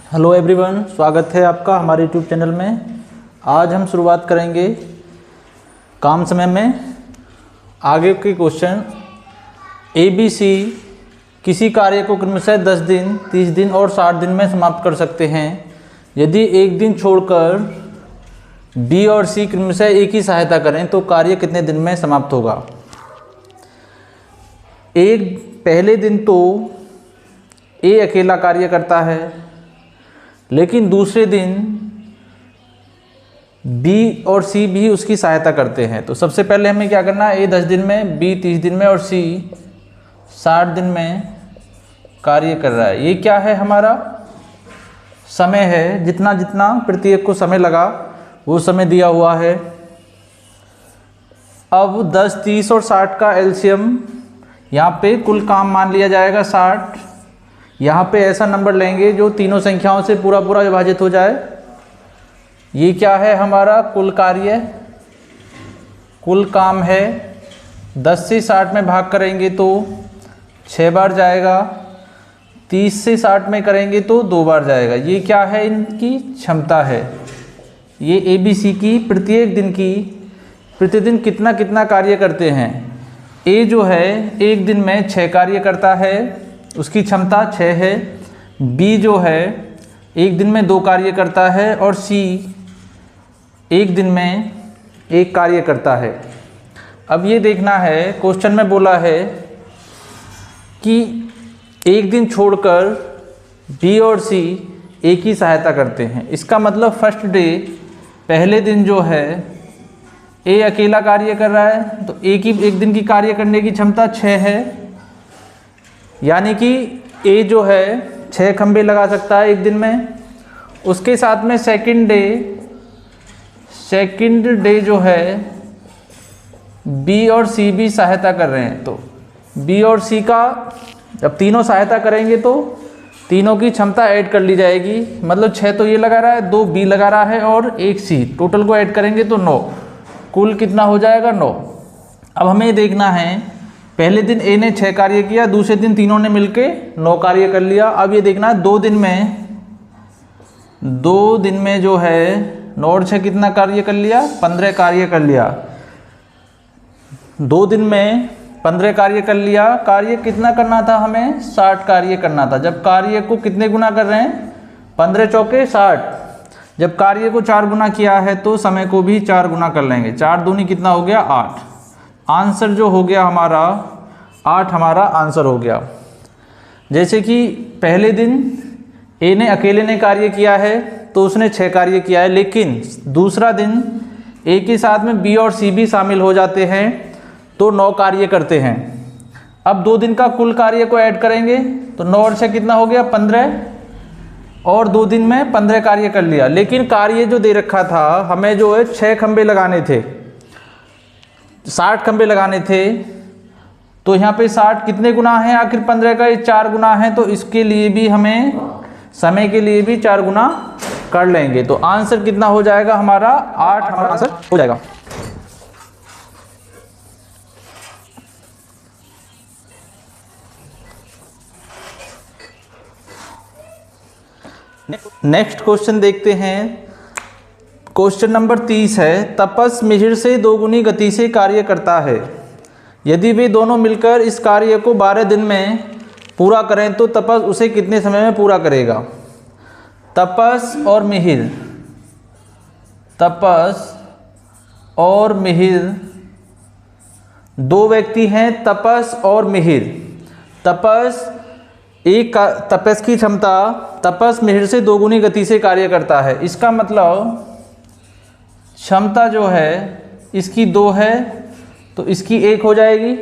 Hello everyone, स्वागत है आपका हमारे यूट्यूब चैनल में। आज हम शुरुआत करेंगे काम समय में। आगे के क्वेश्चन ABC किसी कार्य को क्रमशः 10 दिन, 30 दिन और 60 दिन में समाप्त कर सकते हैं। यदि एक दिन छोड़कर B और C क्रमशः एक ही सहायता करें तो कार्य कितने दिन में समाप्त होगा। एक पहले दिन तो A अकेला कार्य करता है, लेकिन दूसरे दिन B और C भी उसकी सहायता करते हैं। तो सबसे पहले हमें क्या करना है, A 10 दिन में, B 30 दिन में और C 60 दिन में कार्य कर रहा है। ये क्या है, हमारा समय है। जितना जितना प्रत्येक को समय लगा वो समय दिया हुआ है। अब 10, 30 और 60 का एलसीएम यहाँ पे कुल काम मान लिया जाएगा 60। यहाँ पे ऐसा नंबर लेंगे जो तीनों संख्याओं से पूरा पूरा विभाजित हो जाए। ये क्या है, हमारा कुल कार्य, कुल काम है। 10 से 60 में भाग करेंगे तो 6 बार जाएगा, 30 से 60 में करेंगे तो 2 बार जाएगा। ये क्या है, इनकी क्षमता है। ये ABC की प्रत्येक दिन की, प्रतिदिन कितना कितना कार्य करते हैं। A जो है एक दिन में 6 कार्य करता है, उसकी क्षमता 6 है। B जो है एक दिन में 2 कार्य करता है और C एक दिन में 1 कार्य करता है। अब ये देखना है, क्वेश्चन में बोला है कि एक दिन छोड़कर B और C एक ही सहायता करते हैं। इसका मतलब फर्स्ट डे, पहले दिन जो है A अकेला कार्य कर रहा है, तो एक दिन की कार्य करने की क्षमता 6 है। यानी कि A जो है 6 खंबे लगा सकता है एक दिन में। उसके साथ में सेकंड डे जो है B और C भी सहायता कर रहे हैं। तो B और C का जब तीनों सहायता करेंगे तो तीनों की क्षमता ऐड कर ली जाएगी। मतलब 6 तो ये लगा रहा है, 2 B लगा रहा है और 1 C, टोटल को ऐड करेंगे तो 9। कुल कितना हो जाएगा, 9। अब हमें ये देखना है, पहले दिन A ने 6 कार्य किया, दूसरे दिन तीनों ने मिलके 9 कार्य कर लिया। अब ये देखना है 2 दिन में जो है 9 और 6 कितना कार्य कर लिया, 15 कार्य कर लिया। 2 दिन में 15 कार्य कर लिया। कार्य कितना करना था, हमें 60 कार्य करना था। जब कार्य को कितने गुना कर रहे हैं, 15 चौके 60। जब कार्य को 4 गुना किया है तो समय को भी 4 गुना कर लेंगे। 4 दूनी कितना हो गया, 8। आंसर जो हो गया हमारा 8, हमारा आंसर हो गया। जैसे कि पहले दिन A ने अकेले ने कार्य किया है तो उसने 6 कार्य किया है, लेकिन दूसरा दिन A के साथ में B और C भी शामिल हो जाते हैं तो 9 कार्य करते हैं। अब 2 दिन का कुल कार्य को ऐड करेंगे तो 9 और 6 कितना हो गया, 15। और 2 दिन में 15 कार्य कर लिया। लेकिन कार्य जो दे रखा था हमें, जो है 6 खंबे लगाने थे, 60 खंबे लगाने थे। तो यहाँ पे 60 कितने गुना है, आखिर 15 का ये 4 गुना है। तो इसके लिए भी हमें, समय के लिए भी 4 गुना कर लेंगे। तो आंसर कितना हो जाएगा हमारा, 8 हमारा आंसर हो जाएगा। नेक्स्ट क्वेश्चन देखते हैं। क्वेश्चन नंबर 30 है, तपस मिहिर से 2 गुनी गति से कार्य करता है। यदि वे दोनों मिलकर इस कार्य को 12 दिन में पूरा करें तो तपस उसे कितने समय में पूरा करेगा। तपस और मिहिर 2 व्यक्ति हैं, तपस और मिहिर। तपस की क्षमता, तपस मिहिर से 2 गुनी गति से कार्य करता है। इसका मतलब क्षमता जो है इसकी 2 है तो इसकी 1 हो जाएगी।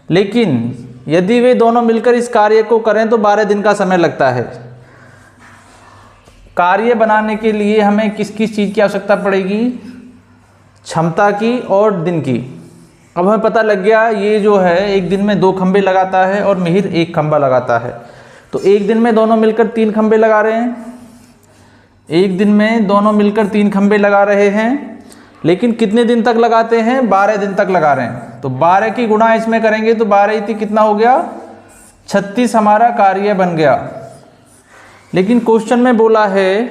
लेकिन यदि वे दोनों मिलकर इस कार्य को करें तो 12 दिन का समय लगता है। कार्य बनाने के लिए हमें किस किस चीज़ की आवश्यकता पड़ेगी, क्षमता की और दिन की। अब हमें पता लग गया, ये जो है एक दिन में 2 खंबे लगाता है और मिहिर 1 खंबा लगाता है। तो एक दिन में दोनों मिलकर 3 खंबे लगा रहे हैं। एक दिन में दोनों मिलकर 3 खंबे लगा रहे हैं, लेकिन कितने दिन तक लगाते हैं, 12 दिन तक लगा रहे हैं। तो 12 की गुणा इसमें करेंगे तो 12 कितना हो गया, 36 हमारा कार्य बन गया। लेकिन क्वेश्चन में बोला है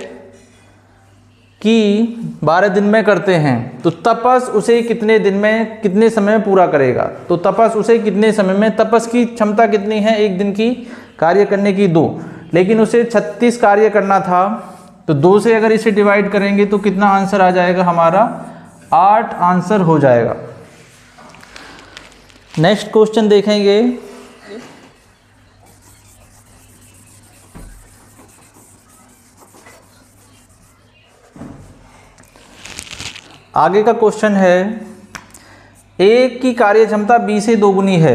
कि 12 दिन में करते हैं, तो तपस उसे कितने दिन में कितने समय में पूरा करेगा। तो तपस उसे कितने समय में, तपस की क्षमता कितनी है एक दिन की कार्य करने की 2, लेकिन उसे 36 कार्य करना था, तो 2 से अगर इसे डिवाइड करेंगे तो कितना आंसर आ जाएगा हमारा, 8 आंसर हो जाएगा। नेक्स्ट क्वेश्चन देखेंगे। आगे का क्वेश्चन है, एक की कार्य क्षमता b से 2 गुनी है।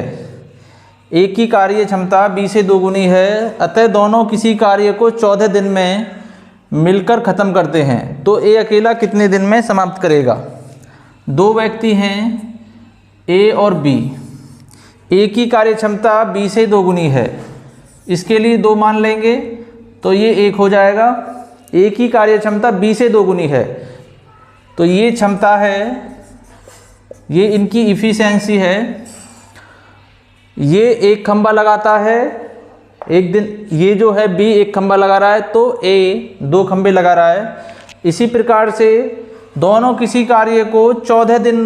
एक की कार्य क्षमता b से 2 गुनी है, अतः दोनों किसी कार्य को 14 दिन में मिलकर ख़त्म करते हैं, तो a अकेला कितने दिन में समाप्त करेगा। 2 व्यक्ति हैं a और b। a की कार्य क्षमता b से 2 गुनी है, इसके लिए 2 मान लेंगे तो ये 1 हो जाएगा। a की कार्य क्षमता b से 2 गुनी है, तो ये क्षमता है, ये इनकी इफ़िशियंसी है। ये एक खंभा लगाता है एक दिन, ये जो है बी एक खंभा लगा रहा है, तो ए 2 खंभे लगा रहा है। इसी प्रकार से दोनों किसी कार्य को 14 दिन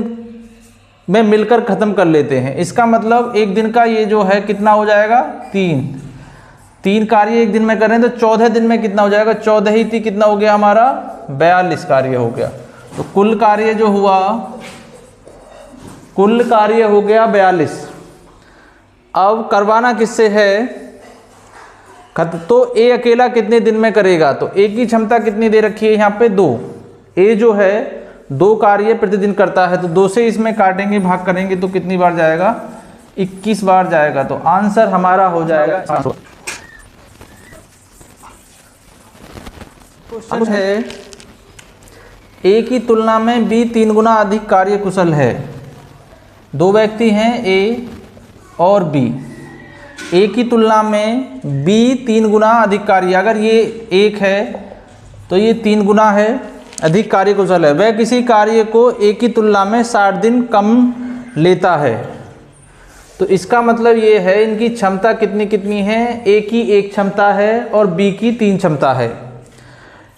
में मिलकर ख़त्म कर लेते हैं। इसका मतलब एक दिन का ये जो है कितना हो जाएगा, 3 कार्य एक दिन में करें तो 14 दिन में कितना हो जाएगा, 14 ही 3 कितना हो गया हमारा, 42 कार्य हो गया। तो कुल कार्य जो हुआ, कुल कार्य हो गया 42। अब करवाना किससे है, तो ए अकेला कितने दिन में करेगा, तो ए की क्षमता कितनी दे रखी है यहाँ पे 2। ए जो है 2 कार्य प्रतिदिन करता है, तो 2 से इसमें काटेंगे भाग करेंगे तो कितनी बार जाएगा, 21 बार जाएगा। तो आंसर हमारा हो जाएगा। क्वेश्चन है, ए की तुलना में बी 3 गुना अधिक कार्य कुशल है। 2 व्यक्ति हैं ए और बी। ए की तुलना में बी 3 गुना अधिक कार्य, अगर ये 1 है तो ये 3 गुना है, अधिक कार्य कुशल है। वह किसी कार्य को ए की तुलना में 60 दिन कम लेता है। तो इसका मतलब ये है इनकी क्षमता कितनी कितनी है, ए की 1 क्षमता है और बी की 3 क्षमता है,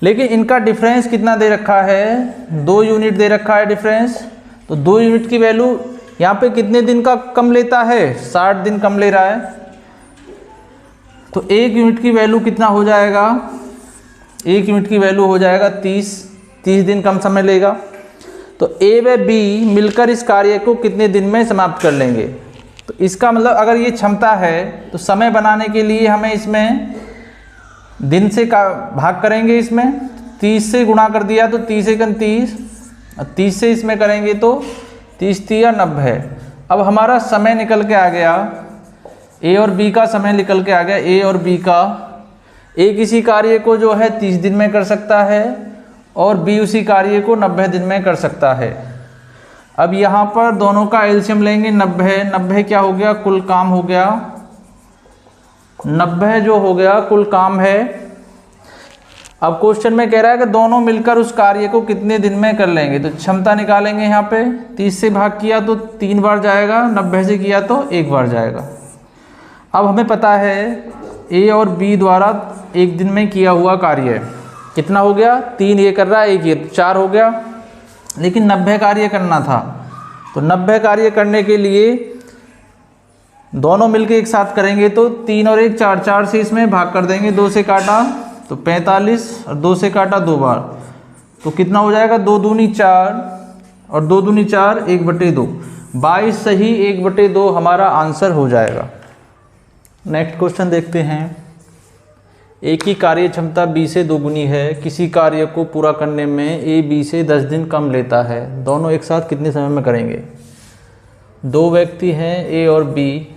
लेकिन इनका डिफरेंस कितना दे रखा है, 2 यूनिट दे रखा है डिफरेंस। तो 2 यूनिट की वैल्यू यहाँ पे कितने दिन का कम लेता है, 60 दिन कम ले रहा है। तो 1 यूनिट की वैल्यू कितना हो जाएगा, 1 यूनिट की वैल्यू हो जाएगा 30 दिन कम समय लेगा। तो ए व बी मिलकर इस कार्य को कितने दिन में समाप्त कर लेंगे। तो इसका मतलब अगर ये क्षमता है तो समय बनाने के लिए हमें इसमें दिन से का भाग करेंगे, इसमें 30 से गुणा कर दिया तो 30 एकन 30, और 30 से इसमें करेंगे तो 30 3 90। अब हमारा समय निकल के आ गया, ए और बी का समय निकल के आ गया। ए और बी का, ए किसी कार्य को जो है 30 दिन में कर सकता है और बी उसी कार्य को 90 दिन में कर सकता है। अब यहाँ पर दोनों का एलसीएम लेंगे 90 क्या हो गया, कुल काम हो गया 90 जो हो गया कुल काम है। अब क्वेश्चन में कह रहा है कि दोनों मिलकर उस कार्य को कितने दिन में कर लेंगे। तो क्षमता निकालेंगे, यहाँ पे 30 से भाग किया तो 3 बार जाएगा, 90 से किया तो 1 बार जाएगा। अब हमें पता है ए और बी द्वारा एक दिन में किया हुआ कार्य कितना हो गया, 3 ये कर रहा है, 1 ये, 4 हो गया। लेकिन 90 कार्य करना था, तो 90 कार्य करने के लिए दोनों मिलके एक साथ करेंगे तो 3 और 1 4, 4 से इसमें भाग कर देंगे, 2 से काटा तो 45 और 2 से काटा 2 बार, तो कितना हो जाएगा 2 दूनी 4 और 2 दूनी 4, 1/2, 22 सही 1/2 हमारा आंसर हो जाएगा। नेक्स्ट क्वेश्चन देखते हैं। ए की कार्य क्षमता बी से 2 गुनी है, किसी कार्य को पूरा करने में ए बी से 10 दिन कम लेता है, दोनों एक साथ कितने समय में करेंगे। 2 व्यक्ति हैं ए और बी,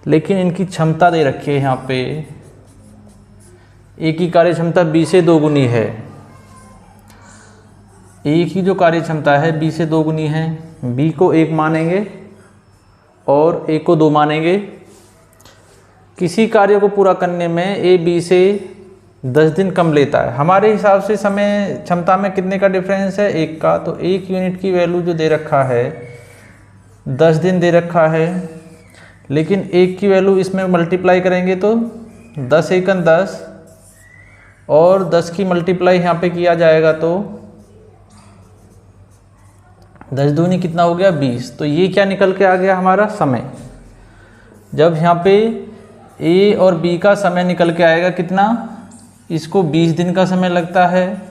लेकिन इनकी क्षमता दे रखी है यहाँ पे, ए की कार्य क्षमता बी से 2 गुनी है, ए की जो कार्य क्षमता है बी से 2 गुनी है। बी को 1 मानेंगे और ए को 2 मानेंगे। किसी कार्य को पूरा करने में ए बी से 10 दिन कम लेता है। हमारे हिसाब से समय क्षमता में कितने का डिफरेंस है, 1 का। तो 1 यूनिट की वैल्यू जो दे रखा है 10 दिन दे रखा है, लेकिन 1 की वैल्यू इसमें मल्टीप्लाई करेंगे तो 10 एकन 10 और 10 की मल्टीप्लाई यहाँ पे किया जाएगा तो 10 दूनी कितना हो गया 20। तो ये क्या निकल के आ गया हमारा समय। जब यहाँ पे ए और बी का समय निकल के आएगा कितना, इसको 20 दिन का समय लगता है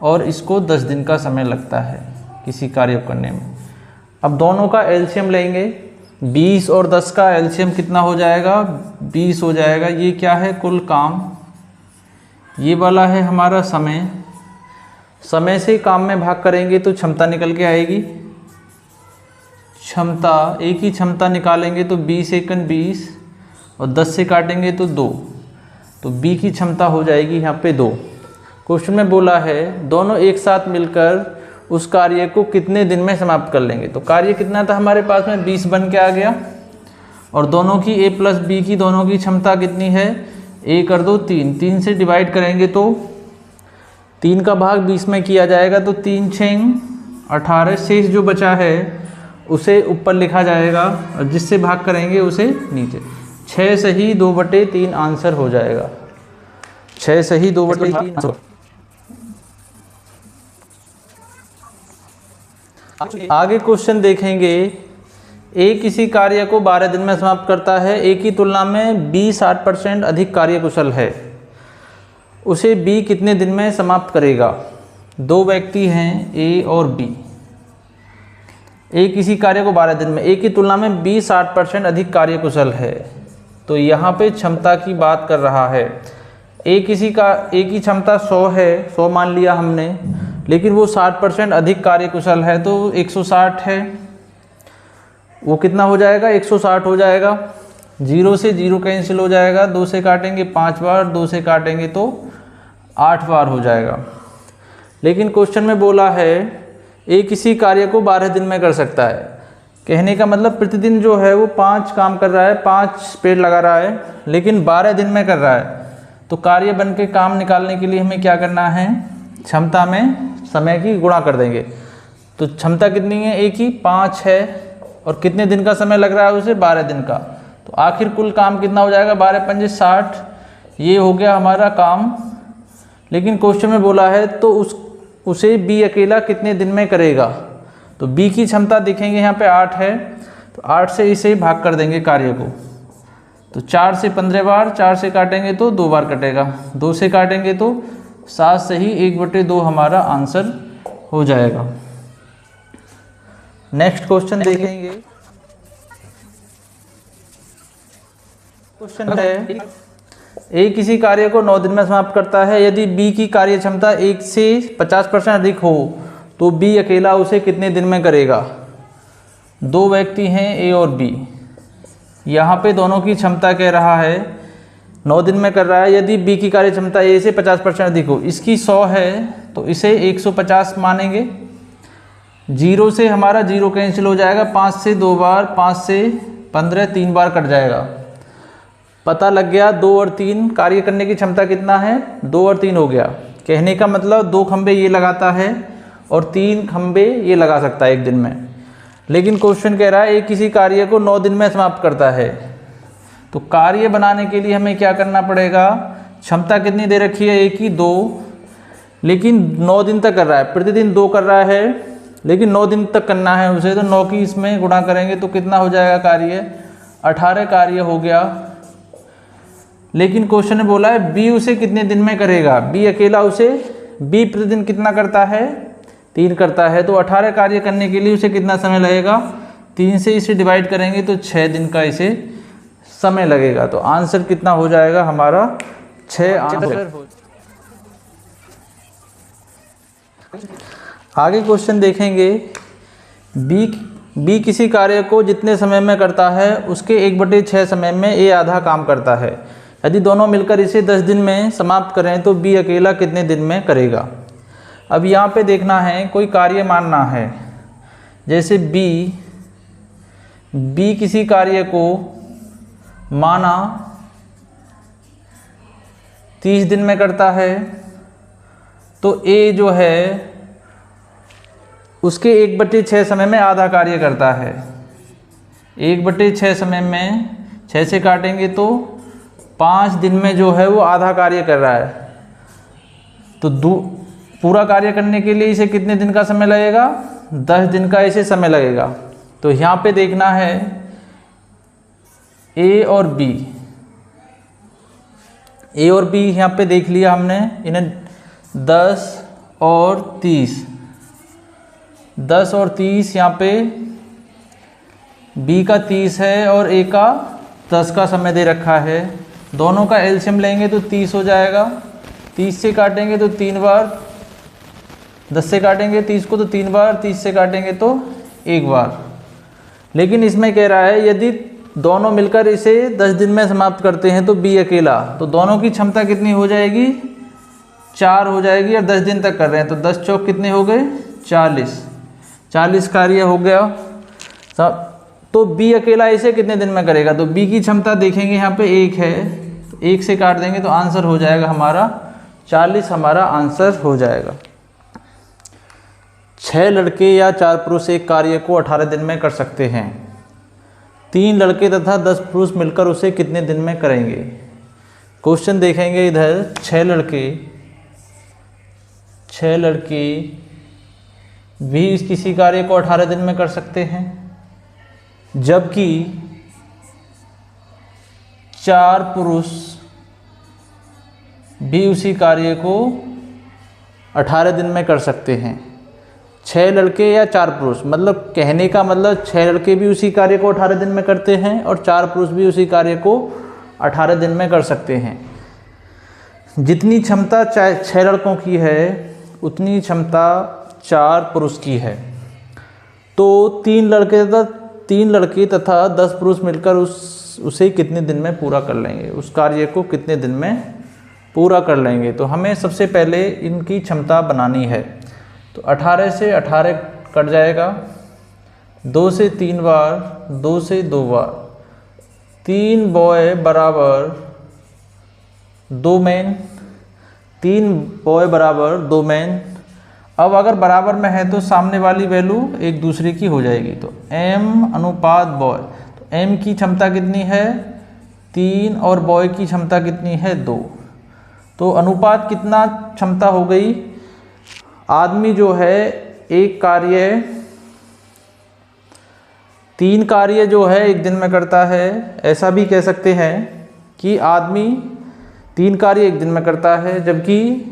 और इसको 10 दिन का समय लगता है किसी कार्य को करने में। अब दोनों का एलसीएम लेंगे, 20 और 10 का एलसीएम कितना हो जाएगा 20 हो जाएगा। ये क्या है कुल काम, ये वाला है हमारा समय। समय से काम में भाग करेंगे तो क्षमता निकल के आएगी। क्षमता, एक ही क्षमता निकालेंगे तो 20 एकन 20 और 10 से काटेंगे तो 2, तो बी की क्षमता हो जाएगी यहाँ पे 2। क्वेश्चन में बोला है दोनों एक साथ मिलकर उस कार्य को कितने दिन में समाप्त कर लेंगे। तो कार्य कितना था हमारे पास में 20 बन के आ गया और दोनों की ए प्लस बी की दोनों की क्षमता कितनी है, ए कर दो 3, 3 से डिवाइड करेंगे तो 3 का भाग 20 में किया जाएगा तो 3 6 18, शेष जो बचा है उसे ऊपर लिखा जाएगा और जिससे भाग करेंगे उसे नीचे। 6 सही 2/3 आंसर हो जाएगा। 6 सही 2/3। आगे क्वेश्चन देखेंगे। ए किसी कार्य को 12 दिन में समाप्त करता है, ए की तुलना में बी 60% अधिक कार्यकुशल है, उसे बी कितने दिन में समाप्त करेगा। दो व्यक्ति हैं ए और बी। ए किसी कार्य को 12 दिन में, ए की तुलना में बी 60% अधिक कार्यकुशल है, तो यहाँ पे क्षमता की बात कर रहा है। ए की क्षमता 100 है, 100 मान लिया हमने, लेकिन वो 60% अधिक कार्यकुशल है तो 160 है, वो कितना हो जाएगा 160 हो जाएगा। 0 से 0 कैंसिल हो जाएगा, 2 से काटेंगे 5 बार, 2 से काटेंगे तो 8 बार हो जाएगा। लेकिन क्वेश्चन में बोला है ए किसी कार्य को 12 दिन में कर सकता है। कहने का मतलब प्रतिदिन जो है वो 5 काम कर रहा है, 5 पेड़ लगा रहा है, लेकिन 12 दिन में कर रहा है। तो कार्य बन के काम निकालने के लिए हमें क्या करना है, क्षमता में समय की गुणा कर देंगे। तो क्षमता कितनी है ए की 5 है और कितने दिन का समय लग रहा है उसे 12 दिन का। तो आखिर कुल काम कितना हो जाएगा 12 पंजे 60। ये हो गया हमारा काम। लेकिन क्वेश्चन में बोला है तो उसे बी अकेला कितने दिन में करेगा। तो बी की क्षमता देखेंगे यहाँ पे 8 है, तो 8 से इसे भाग कर देंगे कार्य को। तो 4 से 15 बार, 4 से काटेंगे तो 2 बार कटेगा, 2 से काटेंगे तो 7 से ही 1/2 हमारा आंसर हो जाएगा। नेक्स्ट क्वेश्चन देखेंगे। क्वेश्चन है ए किसी कार्य को 9 दिन में समाप्त करता है, यदि बी की कार्य क्षमता 1 से 50% अधिक हो तो बी अकेला उसे कितने दिन में करेगा। दो व्यक्ति हैं ए और बी, यहाँ पे दोनों की क्षमता कह रहा है 9 दिन में कर रहा है। यदि बी की कार्य क्षमता ए से 50% अधिक हो, इसकी 100 है तो इसे 150 मानेंगे। 0 से हमारा 0 कैंसिल हो जाएगा, 5 से 2 बार, 5 से 15 3 बार कट जाएगा। पता लग गया 2 और 3 कार्य करने की क्षमता कितना है, 2 और 3 हो गया। कहने का मतलब 2 खंबे ये लगाता है और 3 खंबे ये लगा सकता है एक दिन में। लेकिन क्वेश्चन कह रहा है एक किसी कार्य को 9 दिन में समाप्त करता है, तो कार्य बनाने के लिए हमें क्या करना पड़ेगा। क्षमता कितनी दे रखी है ए की 2, लेकिन 9 दिन तक कर रहा है, प्रतिदिन 2 कर रहा है, लेकिन 9 दिन तक करना है उसे। तो 9 की इसमें गुणा करेंगे तो कितना हो जाएगा कार्य, 18 कार्य हो गया। लेकिन क्वेश्चन ने बोला है बी उसे कितने दिन में करेगा। बी अकेला उसे, बी प्रतिदिन कितना करता है 3 करता है, तो 18 कार्य करने के लिए उसे कितना समय लगेगा, 3 से इसे डिवाइड करेंगे तो 6 दिन का इसे समय लगेगा। तो आंसर कितना हो जाएगा हमारा 6 आंसर। आगे क्वेश्चन देखेंगे। बी किसी कार्य को जितने समय में करता है उसके 1/6 समय में ए आधा काम करता है। यदि दोनों मिलकर इसे 10 दिन में समाप्त करें तो बी अकेला कितने दिन में करेगा। अब यहाँ पे देखना है, कोई कार्य मानना है, जैसे बी किसी कार्य को माना 30 दिन में करता है, तो ए जो है उसके 1/6 समय में आधा कार्य करता है। 1/6 समय में 6 से काटेंगे तो 5 दिन में जो है वो आधा कार्य कर रहा है, तो पूरा कार्य करने के लिए इसे कितने दिन का समय लगेगा? 10 दिन का इसे समय लगेगा। तो यहाँ पे देखना है ए और बी, ए और बी यहाँ पे देख लिया हमने, इन्हें 10 और 30, 10 और 30 यहाँ पे बी का 30 है और ए का 10 का समय दे रखा है। दोनों का एलसीएम लेंगे तो 30 हो जाएगा, 30 से काटेंगे तो 3 बार, 10 से काटेंगे 30 को तो 3 बार, 30 से काटेंगे तो 1 बार। लेकिन इसमें कह रहा है यदि दोनों मिलकर इसे 10 दिन में समाप्त करते हैं तो बी अकेला, तो दोनों की क्षमता कितनी हो जाएगी? 4 हो जाएगी, और 10 दिन तक कर रहे हैं तो 10 चौक कितने हो गए? 40 कार्य हो गया सब। तो बी अकेला इसे कितने दिन में करेगा? तो बी की क्षमता देखेंगे यहाँ पे 1 है, तो 1 से काट देंगे तो आंसर हो जाएगा हमारा 40, हमारा आंसर हो जाएगा। 6 लड़के या 4 पुरुष एक कार्य को 18 दिन में कर सकते हैं। 3 लड़के तथा 10 पुरुष मिलकर उसे कितने दिन में करेंगे? क्वेश्चन देखेंगे इधर, 6 लड़के भी किसी कार्य को 18 दिन में कर सकते हैं, जबकि 4 पुरुष भी उसी कार्य को 18 दिन में कर सकते हैं। 6 लड़के या 4 पुरुष, मतलब कहने का मतलब 6 लड़के भी उसी कार्य को 18 दिन में करते हैं और 4 पुरुष भी उसी कार्य को 18 दिन में कर सकते हैं। जितनी क्षमता 6 लड़कों की है उतनी क्षमता 4 पुरुष की है। तो 3 लड़के तथा 10 पुरुष मिलकर उसे कितने दिन में पूरा कर लेंगे? उस कार्य को कितने दिन में पूरा कर लेंगे? तो हमें सबसे पहले इनकी क्षमता बनानी है। तो 18 से 18 कट जाएगा, 2 से 3 बार, 2 से 2 बार, 3 बॉय बराबर 2 मैन, 3 बॉय बराबर 2 मैन। अब अगर बराबर में है तो सामने वाली वैल्यू एक दूसरे की हो जाएगी, तो m अनुपात बॉय, तो m की क्षमता कितनी है? 3 और बॉय की क्षमता कितनी है? 2। तो अनुपात कितना क्षमता हो गई? आदमी जो है एक कार्य 3 कार्य जो है एक दिन में करता है, ऐसा भी कह सकते हैं कि आदमी 3 कार्य एक दिन में करता है, जबकि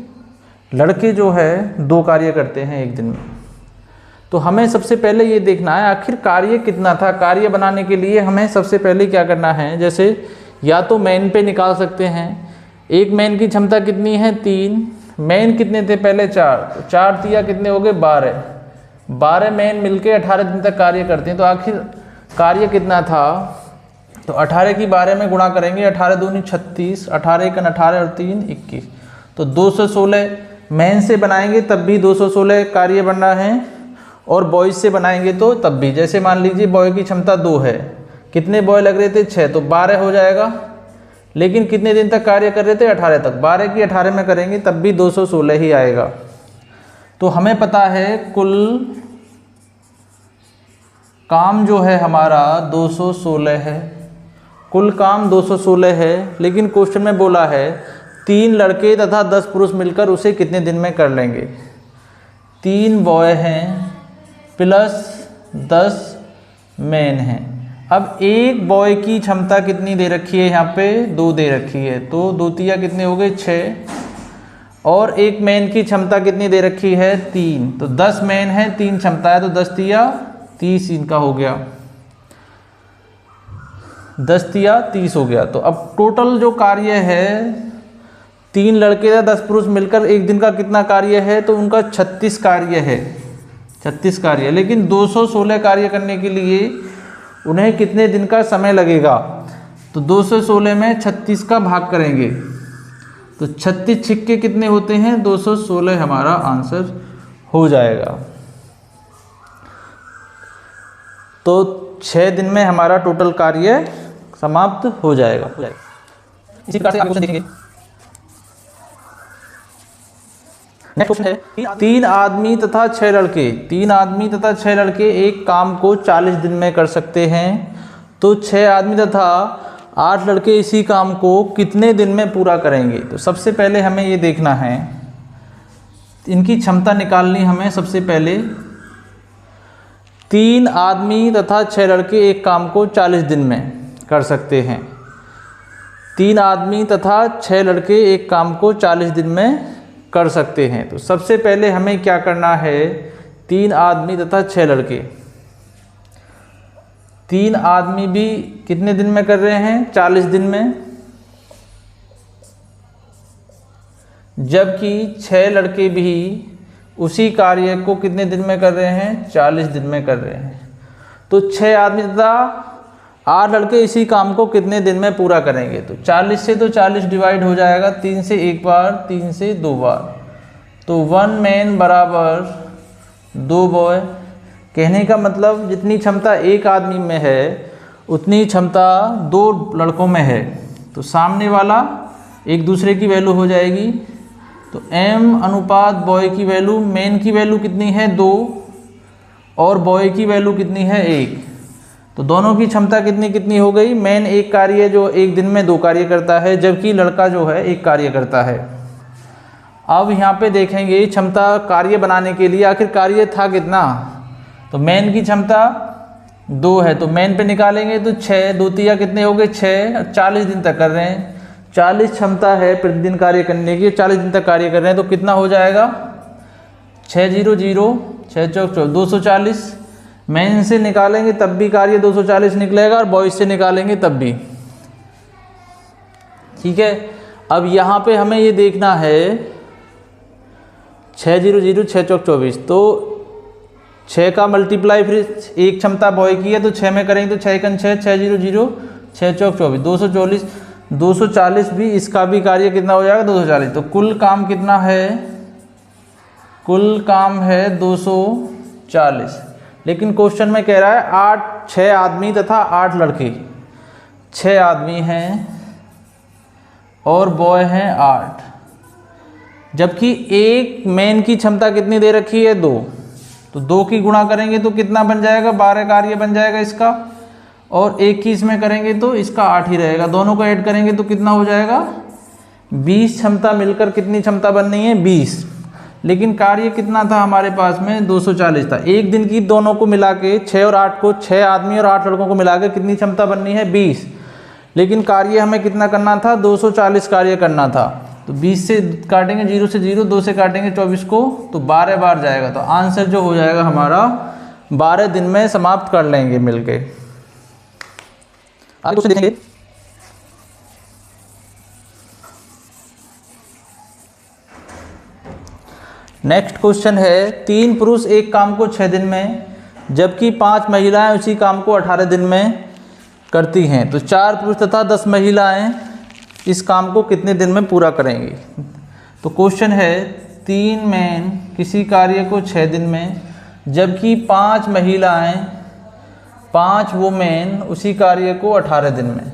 लड़के जो है 2 कार्य करते हैं एक दिन में। तो हमें सबसे पहले ये देखना है आखिर कार्य कितना था। कार्य बनाने के लिए हमें सबसे पहले क्या करना है, जैसे या तो मैन पे निकाल सकते हैं। एक मैन की क्षमता कितनी है? 3। मैन कितने थे पहले? 4। तो 4 तिया कितने हो गए? 12 मैन मिलके 18 दिन तक कार्य करते हैं। तो आखिर कार्य कितना था? तो 18 की 12 में गुणा करेंगे, 18 दूनी 36, 18 1 18 और 3 21, तो 216 मैन से बनाएंगे तब भी 216 कार्य बनना है, और बॉयज़ से बनाएंगे तो तब भी। जैसे मान लीजिए बॉय की क्षमता 2 है, कितने बॉय लग रहे थे? 6, तो 12 हो जाएगा। लेकिन कितने दिन तक कार्य कर रहे थे? 18 तक। 12 की 18 में करेंगे तब भी 216 ही आएगा। तो हमें पता है कुल काम जो है हमारा 216 है, कुल काम 216 है। लेकिन क्वेश्चन में बोला है 3 लड़के तथा 10 पुरुष मिलकर उसे कितने दिन में कर लेंगे? 3 बॉय हैं प्लस 10 मैन हैं। अब एक बॉय की क्षमता कितनी दे रखी है? यहाँ पे 2 दे रखी है, तो 2 तिया कितने हो गए? 6। और एक मैन की क्षमता कितनी दे रखी है? 3। तो 10 मैन है, 3 क्षमता है, तो 10 तिया 30 इनका हो गया, 10 तिया 30 हो गया। तो अब टोटल जो कार्य है 3 लड़के या 10 पुरुष मिलकर एक दिन का कितना कार्य है? तो उनका 36 कार्य है, 36 कार्य। लेकिन 216 कार्य करने के लिए उन्हें कितने दिन का समय लगेगा? तो 216 में 36 का भाग करेंगे, तो 36 छिक्के कितने होते हैं? 216 हमारा आंसर हो जाएगा। तो 6 दिन में हमारा टोटल कार्य समाप्त हो जाएगा। इसी प्रकार से आगे क्वेश्चन देखेंगे। नेक्स्ट क्वेश्चन है 3 आदमी तथा 6 लड़के, 3 आदमी तथा 6 लड़के एक काम को 40 दिन में कर सकते हैं। तो 6 आदमी तथा 8 लड़के इसी काम को कितने दिन में पूरा करेंगे। तो सबसे पहले हमें ये देखना है, इनकी क्षमता निकालनी हमें। सबसे पहले 3 आदमी तथा 6 लड़के एक काम को 40 दिन में कर सकते हैं। 3 आदमी तथा 6 लड़के एक काम को 40 दिन में कर सकते हैं। तो सबसे पहले हमें क्या करना है, 3 आदमी तथा 6 लड़के, 3 आदमी भी कितने दिन में कर रहे हैं, 40 दिन में, जबकि 6 लड़के भी उसी कार्य को कितने दिन में कर रहे हैं, 40 दिन में कर रहे हैं। तो 6 आदमी तथा 8 लड़के इसी काम को कितने दिन में पूरा करेंगे। तो 40 से तो 40 डिवाइड हो जाएगा, 3 से 1 बार, 3 से 2 बार, तो 1 मैन बराबर 2 बॉय। कहने का मतलब जितनी क्षमता एक आदमी में है उतनी क्षमता 2 लड़कों में है। तो सामने वाला एक दूसरे की वैल्यू हो जाएगी। तो m अनुपात बॉय की वैल्यू, मैन की वैल्यू कितनी है 2 और बॉय की वैल्यू कितनी है 1। तो दोनों की क्षमता कितनी कितनी हो गई। मैन एक कार्य जो एक दिन में 2 कार्य करता है, जबकि लड़का जो है 1 कार्य करता है। अब यहाँ पे देखेंगे क्षमता कार्य बनाने के लिए आखिर कार्य था कितना। तो मैन की क्षमता 2 है, तो मैन पे निकालेंगे तो 6, 2 तिया कितने हो गए 6, 40 दिन तक कर रहे हैं। 40 क्षमता है प्रतिदिन कार्य करने की, 40 दिन तक कार्य कर रहे हैं। तो कितना हो जाएगा 600, 6 चौक 240। मैन से निकालेंगे तब भी कार्य 240 निकलेगा और बॉयज से निकालेंगे तब भी। ठीक है, अब यहाँ पे हमें ये देखना है 600, 6 चौक 24, तो 6 का मल्टीप्लाई फिर एक क्षमता बॉय की है तो 6 में करेंगे तो 6 कन 6, 600, 6 चौक 24, 240 भी, इसका भी कार्य कितना हो जाएगा 240। तो कुल काम कितना है, कुल काम है 240। लेकिन क्वेश्चन में कह रहा है 6 आदमी तथा 8 लड़के, 6 आदमी हैं और बॉय हैं 8, जबकि एक मैन की क्षमता कितनी दे रखी है 2। तो 2 की गुणा करेंगे तो कितना बन जाएगा 12 कार्य बन जाएगा इसका, और 1 की इसमें करेंगे तो इसका 8 ही रहेगा। दोनों को ऐड करेंगे तो कितना हो जाएगा 20 क्षमता मिलकर कितनी क्षमता बननी है 20। लेकिन कार्य कितना था हमारे पास में 240 था। एक दिन की दोनों को मिला के 6 और 8 को, 6 आदमी और 8 लड़कों को मिला के कितनी क्षमता बननी है 20। लेकिन कार्य हमें कितना करना था 240 कार्य करना था। तो 20 से काटेंगे 0 से 0, 2 से काटेंगे 24 को, तो 12 बार जाएगा। तो आंसर जो हो जाएगा हमारा 12 दिन में समाप्त कर लेंगे मिलके। आगे क्वेश्चन देखेंगे। नेक्स्ट क्वेश्चन है 3 पुरुष एक काम को 6 दिन में, जबकि 5 महिलाएं उसी काम को 18 दिन में करती हैं। तो 4 पुरुष तथा 10 महिलाएं इस काम को कितने दिन में पूरा करेंगे। तो क्वेश्चन है 3 मैन किसी कार्य को 6 दिन में, जबकि 5 महिलाएं, 5 वुमेन उसी कार्य को 18 दिन में।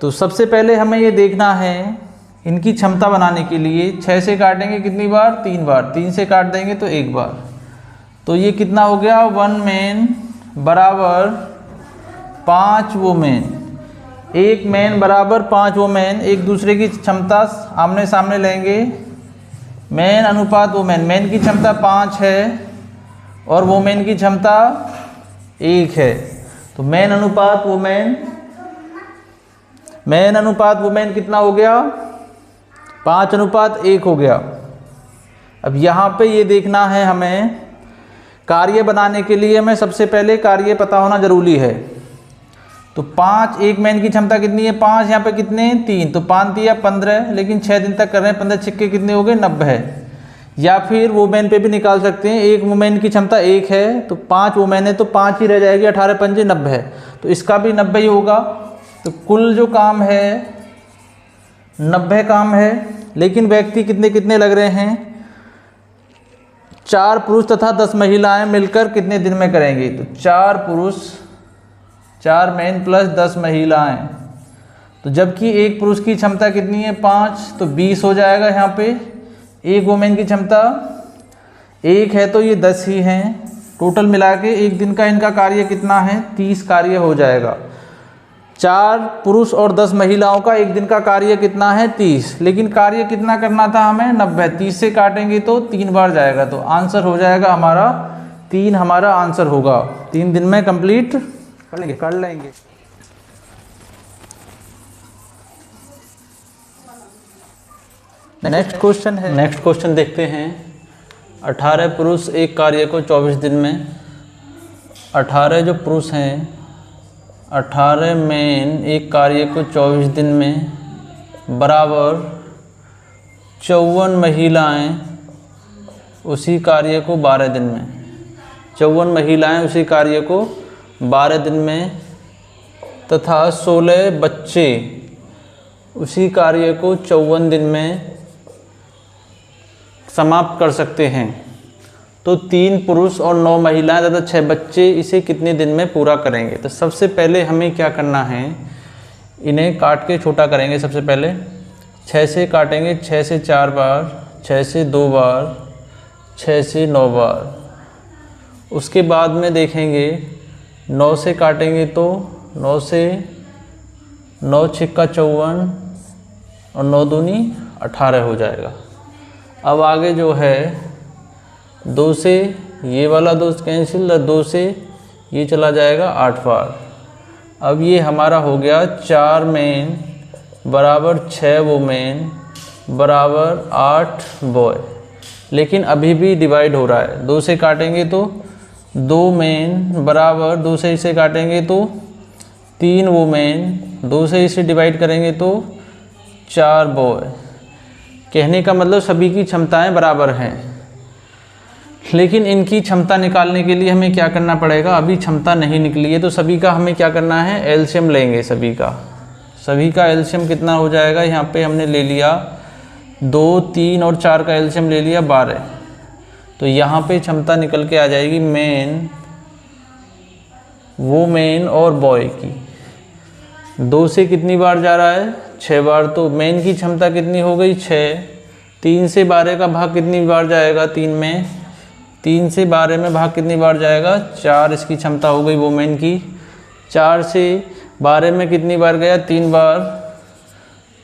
तो सबसे पहले हमें ये देखना है इनकी क्षमता बनाने के लिए 6 से काटेंगे कितनी बार 3 बार, 3 से काट देंगे तो 1 बार। तो ये कितना हो गया 1 मैन बराबर 5 वुमेन, 1 मैन बराबर 5 वुमेन। एक दूसरे की क्षमता आमने सामने लेंगे, मैन अनुपात वुमेन, मैन की क्षमता 5 है और वुमेन की क्षमता 1 है। तो मैन अनुपात वुमेन, मैन अनुपात वुमेन कितना हो गया 5:1 हो गया। अब यहाँ पे ये देखना है हमें कार्य बनाने के लिए हमें सबसे पहले कार्य पता होना जरूरी है। तो 5, 1 मैन की क्षमता कितनी है 5, यहाँ पे कितने 3, तो 5 दिया 15, लेकिन 6 दिन तक कर रहे हैं, 15 छिक्के कितने हो गए 90 है। या फिर वुमेन पे भी निकाल सकते हैं, 1 वुमेन की क्षमता 1 है तो 5 वुमेन है तो 5 ही रह जाएगी, 18 पंजे 90 है, तो इसका भी 90 ही होगा। तो कुल जो काम है 90 काम है, लेकिन व्यक्ति कितने कितने लग रहे हैं 4 पुरुष तथा 10 महिलाएं मिलकर कितने दिन में करेंगे। तो 4 पुरुष 4 मैन प्लस 10 महिलाएं, तो जबकि एक पुरुष की क्षमता कितनी है 5, तो 20 हो जाएगा। यहाँ पे एक वुमेन की क्षमता 1 है तो ये 10 ही हैं। टोटल मिला के एक दिन का इनका कार्य कितना है 30 कार्य हो जाएगा। 4 पुरुष और 10 महिलाओं का एक दिन का कार्य कितना है 30, लेकिन कार्य कितना करना था हमें 90। 30 से काटेंगे तो 3 बार जाएगा, तो आंसर हो जाएगा हमारा 3, हमारा आंसर होगा। 3 दिन में कंप्लीट कर लेंगे। नेक्स्ट क्वेश्चन देखते हैं। 18 पुरुष एक कार्य को 24 दिन में, 18 जो पुरुष हैं, 18 मेन एक कार्य को 24 दिन में बराबर 54 महिलाएं उसी कार्य को 12 दिन में। 54 महिलाएं उसी कार्य को 12 दिन में तथा 16 बच्चे उसी कार्य को 54 दिन में समाप्त कर सकते हैं। तो 3 पुरुष और 9 महिलाएं तथा 6 बच्चे इसे कितने दिन में पूरा करेंगे। तो सबसे पहले हमें क्या करना है, इन्हें काट के छोटा करेंगे। सबसे पहले 6 से काटेंगे, 6 से 4 बार, 6 से 2 बार, 6 से 9 बार। उसके बाद में देखेंगे 9 से काटेंगे तो 9 से 9 छिक्का 54 और 9 दूनी 18 हो जाएगा। अब आगे जो है 2 से ये वाला 2 कैंसिल, 2 से ये चला जाएगा 8 बार। अब ये हमारा हो गया 4 मेन बराबर 6 वुमेन बराबर 8 बॉय, लेकिन अभी भी डिवाइड हो रहा है। 2 से काटेंगे तो 2 मेन बराबर 2 से इसे काटेंगे तो 3 वुमेन, 2 से इसे डिवाइड करेंगे तो 4 बॉय। कहने का मतलब सभी की क्षमताएं बराबर हैं, लेकिन इनकी क्षमता निकालने के लिए हमें क्या करना पड़ेगा। अभी क्षमता नहीं निकली है तो सभी का हमें क्या करना है, एलसीएम लेंगे। सभी का एलसीएम कितना हो जाएगा, यहाँ पे हमने ले लिया 2, 3 और 4 का एलसीएम ले लिया 12। तो यहाँ पे क्षमता निकल के आ जाएगी मेन, वुमेन और बॉय की। 2 से कितनी बार जा रहा है, 6 बार। तो मेन की क्षमता कितनी हो गई 6। 3 से 12 का भाग कितनी बार जाएगा 3 में, 3 से 12 में भाग कितनी बार जाएगा 4। इसकी क्षमता हो गई वुमेन की। 4 से 12 में कितनी बार गया 3 बार,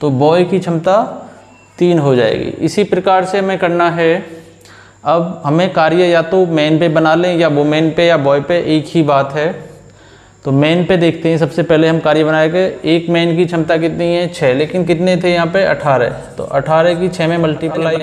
तो बॉय की क्षमता 3 हो जाएगी। इसी प्रकार से हमें करना है। अब हमें कार्य या तो मेन पे बना लें या वुमेन पे या बॉय पे, एक ही बात है। तो मेन पे देखते हैं। सबसे पहले हम कार्य बनाएंगे। एक मेन की क्षमता कितनी है 6, लेकिन कितने थे यहाँ पे 18। तो 18 की 6 में मल्टीप्लाई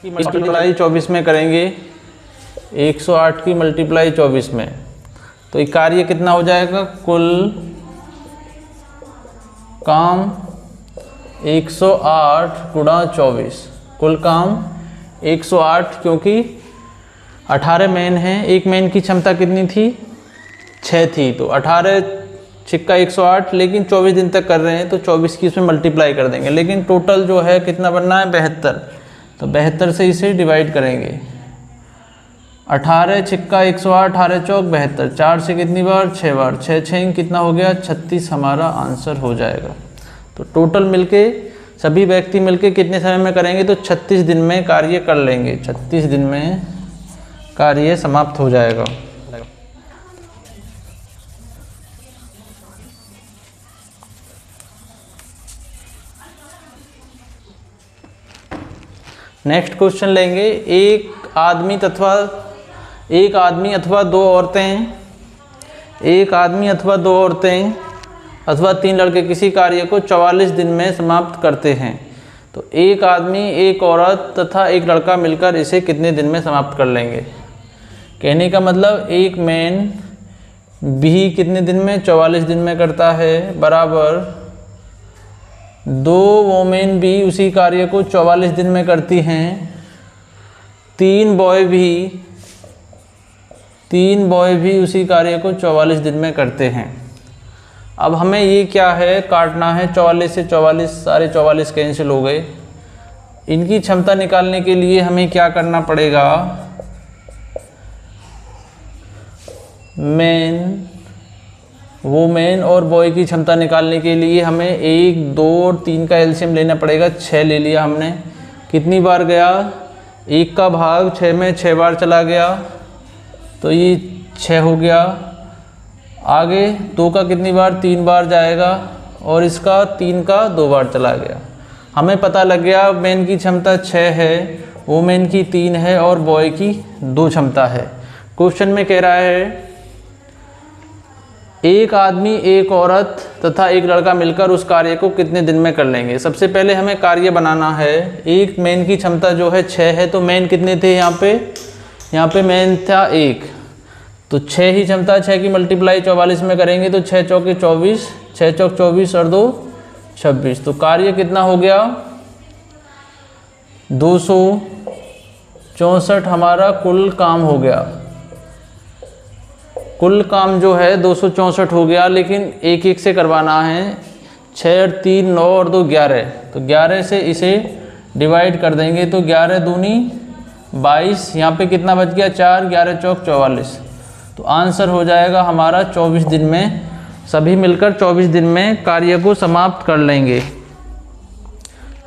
मल्टीप्लाई 24 में करेंगे, 108 की मल्टीप्लाई 24 में, तो ये कार्य कितना हो जाएगा, कुल काम 108 गुणा 24। कुल काम 108, क्योंकि 18 मेन हैं। एक मेन की क्षमता कितनी थी 6 थी, तो 18 छिक्का 108, लेकिन 24 दिन तक कर रहे हैं तो 24 की इसमें मल्टीप्लाई कर देंगे। लेकिन टोटल जो है कितना बनना है 72, तो 72 से इसे डिवाइड करेंगे। 18 छिक्का 108, 18 चौक 72, 4 से कितनी बार 6 बार, 6 6 कितना हो गया 36 हमारा आंसर हो जाएगा। तो टोटल मिलके सभी व्यक्ति मिलके कितने समय में करेंगे, तो 36 दिन में कार्य कर लेंगे। 36 दिन में कार्य समाप्त हो जाएगा। नेक्स्ट क्वेश्चन लेंगे। एक आदमी अथवा 2 औरतें, एक आदमी अथवा 2 औरतें अथवा 3 लड़के किसी कार्य को 44 दिन में समाप्त करते हैं। तो एक आदमी, एक औरत तथा एक लड़का मिलकर इसे कितने दिन में समाप्त कर लेंगे। कहने का मतलब एक मैन भी कितने दिन में 44 दिन में करता है, बराबर 2 वोमेन भी उसी कार्य को 44 दिन में करती हैं। 3 बॉय भी उसी कार्य को 44 दिन में करते हैं। अब हमें ये क्या है, काटना है 44 से 44, सारे 44 कैंसिल हो गए। इनकी क्षमता निकालने के लिए हमें क्या करना पड़ेगा, मैन वुमेन और बॉय की क्षमता निकालने के लिए हमें 1, 2 और 3 का एलसीएम लेना पड़ेगा। 6 ले लिया हमने, कितनी बार गया, 1 का भाग 6 में 6 बार चला गया, तो ये 6 हो गया। आगे 2 का कितनी बार, 3 बार जाएगा, और इसका 3 का 2 बार चला गया। हमें पता लग गया मैन की क्षमता 6 है, वुमेन की 3 है और बॉय की 2 क्षमता है। क्वेश्चन में कह रहा है एक आदमी, एक औरत तथा एक लड़का मिलकर उस कार्य को कितने दिन में कर लेंगे। सबसे पहले हमें कार्य बनाना है। एक मैन की क्षमता जो है 6 है, तो मैन कितने थे यहाँ पे मैन था 1, तो 6 ही क्षमता, 6 की मल्टीप्लाई 44 में करेंगे तो 6 चौके 24, 6 चौक 24 और 2 26, तो कार्य कितना हो गया 264 हमारा कुल काम हो गया। कुल काम जो है 264 हो गया, लेकिन एक एक से करवाना है। 6 और 3 9 और 2 11, तो 11 से इसे डिवाइड कर देंगे तो 11 दूनी 22, यहाँ पे कितना बच गया 4, 11 चौक 44, तो आंसर हो जाएगा हमारा 24 दिन में। सभी मिलकर 24 दिन में कार्य को समाप्त कर लेंगे।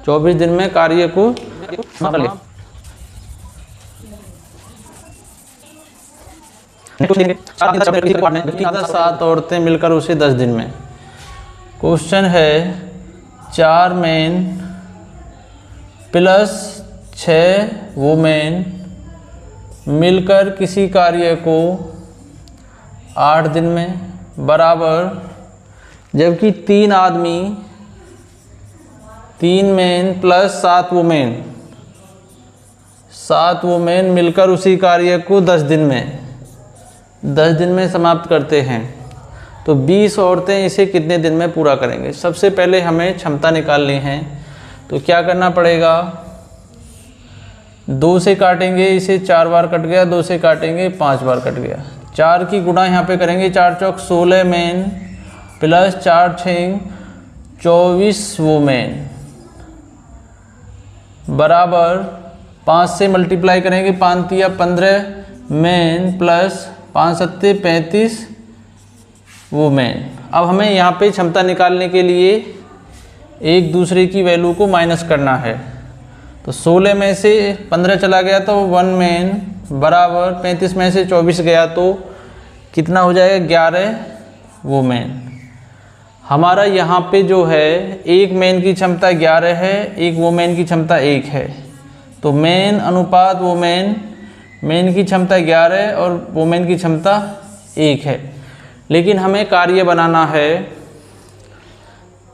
24 दिन में कार्य को समाप्त कर लेंगे। 7 औरतें मिलकर उसे 10 दिन में। क्वेश्चन है 4 मैन प्लस 6 वुमेन मिलकर किसी कार्य को 8 दिन में बराबर, जबकि 3 आदमी, 3 मैन प्लस 7 वुमेन मिलकर उसी कार्य को 10 दिन में समाप्त करते हैं, तो 20 औरतें इसे कितने दिन में पूरा करेंगे। सबसे पहले हमें क्षमता निकालनी है, तो क्या करना पड़ेगा, 2 से काटेंगे, इसे 4 बार कट गया, 2 से काटेंगे 5 बार कट गया। 4 की गुणा यहाँ पे करेंगे, 4 चौक 16 मैन प्लस 4 6 24 वुमेन बराबर 5 से मल्टीप्लाई करेंगे, 5 तिया 15 मैन प्लस 5 सत्ते 35 वुमेन। अब हमें यहाँ पे क्षमता निकालने के लिए एक दूसरे की वैल्यू को माइनस करना है, तो 16 में से 15 चला गया तो 1 मैन बराबर 35 में से 24 गया तो कितना हो जाएगा 11 वुमेन। हमारा यहाँ पे जो है एक मैन की क्षमता 11 है, एक वुमेन की क्षमता 1 है, तो मैन अनुपात वुमेन, मैन की क्षमता 11 और वुमेन की क्षमता 1 है। लेकिन हमें कार्य बनाना है,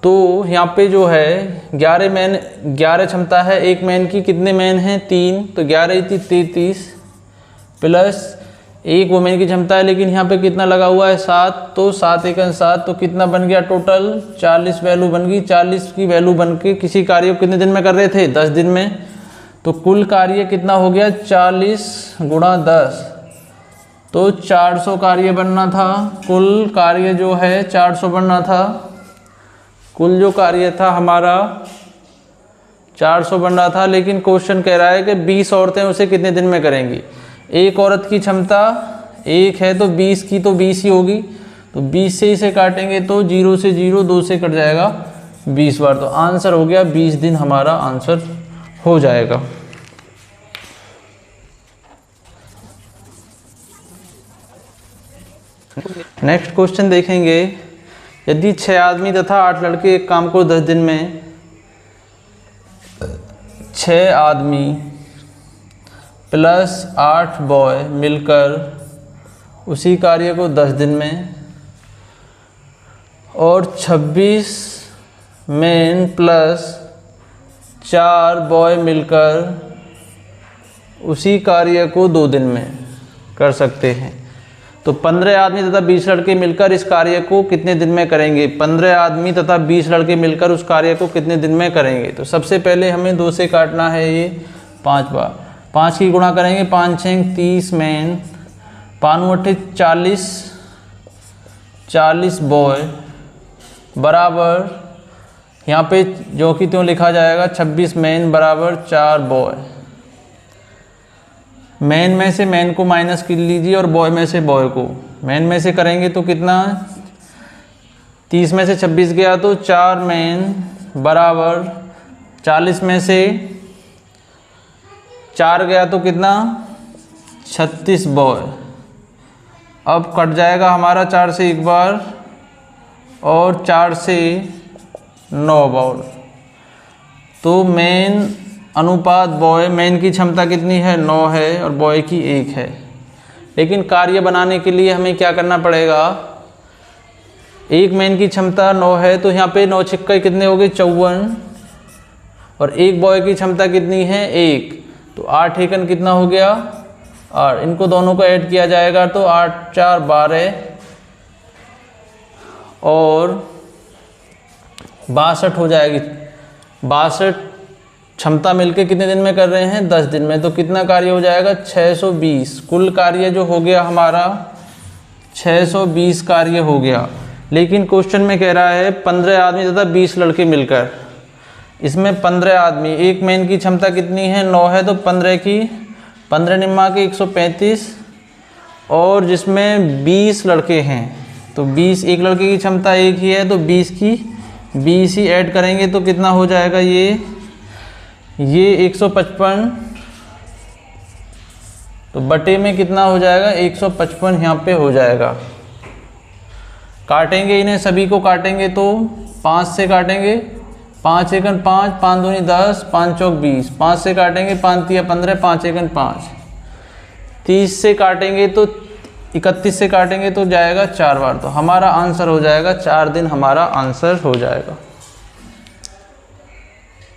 तो यहाँ पे जो है 11 क्षमता है, एक मैन की कितने मैन हैं 3, तो 11 33 प्लस एक वुमेन की क्षमता है, लेकिन यहाँ पे कितना लगा हुआ है 7, तो 7 1 7, तो कितना बन गया टोटल 40 वैल्यू बन गई। 40 की वैल्यू बन के किसी कार्य को कितने दिन में कर रहे थे 10 दिन में, तो कुल कार्य कितना हो गया 40 गुणा 10, तो 400 कार्य बनना था। कुल कार्य जो है 400 बनना था, कुल जो कार्य था हमारा 400 बन रहा था, लेकिन क्वेश्चन कह रहा है कि 20 औरतें उसे कितने दिन में करेंगी। एक औरत की क्षमता 1 है, तो 20 की तो 20 ही होगी, तो 20 से इसे काटेंगे तो 0 से 0, 2 से कट जाएगा 20 बार, तो आंसर हो गया 20 दिन हमारा आंसर हो जाएगा। नेक्स्ट क्वेश्चन देखेंगे, यदि 6 आदमी तथा 8 लड़के एक काम को 10 दिन में, 6 आदमी प्लस 8 बॉय मिलकर उसी कार्य को 10 दिन में, और 26 मैन प्लस 4 बॉय मिलकर उसी कार्य को 2 दिन में कर सकते हैं, तो 15 आदमी तथा 20 लड़के मिलकर इस कार्य को कितने दिन में करेंगे। 15 आदमी तथा 20 लड़के मिलकर उस कार्य को कितने दिन में करेंगे, तो सबसे पहले हमें 2 से काटना है, ये 5 बार, 5 की गुणा करेंगे, 5 6 30 मैन, 5 8 40 बॉय बराबर यहाँ पे जो कि त्यों लिखा जाएगा 26 मैन बराबर 4 बॉय। मैन में से मैन को माइनस कर लीजिए और बॉय में से बॉय को। मैन में से करेंगे तो कितना, 30 में से 26 गया तो 4 मैन बराबर 40 में से 4 गया तो कितना, 36 बॉय। अब कट जाएगा हमारा 4 से एक बार और 4 से 9 बॉल। तो मैन अनुपात बॉय, मैन की क्षमता कितनी है, 9 है और बॉय की 1 है। लेकिन कार्य बनाने के लिए हमें क्या करना पड़ेगा, एक मैन की क्षमता 9 है तो यहाँ पे 9 छिक्के कितने हो गए, 54, और एक बॉय की क्षमता कितनी है, 1, तो 8 एकन कितना हो गया, और इनको दोनों को ऐड किया जाएगा तो 8 4 12 और 62 हो जाएगी। 62 क्षमता मिलके कितने दिन में कर रहे हैं, 10 दिन में। तो कितना कार्य हो जाएगा, 620। कुल कार्य जो हो गया हमारा 620 कार्य हो गया। लेकिन क्वेश्चन में कह रहा है 15 आदमी तथा 20 लड़के मिलकर। इसमें 15 आदमी, एक मैन की क्षमता कितनी है, 9 है, तो 15 निम्मा के 135, और जिसमें 20 लड़के हैं तो 20, एक लड़के की क्षमता 1 ही है तो 20 की 20 ही ऐड करेंगे तो कितना हो जाएगा, ये 155, तो बटे में कितना हो जाएगा, 155 यहाँ पे हो जाएगा। काटेंगे इन्हें सभी को, काटेंगे तो 5 से काटेंगे, 5 एकन 5, 5 दूनी 10, 5 चौक 20, 5 से काटेंगे 5 तिया 15, 5 एकन 5, 30 से काटेंगे तो 31 से काटेंगे तो जाएगा 4 बार। तो हमारा आंसर हो जाएगा 4 दिन, हमारा आंसर हो जाएगा।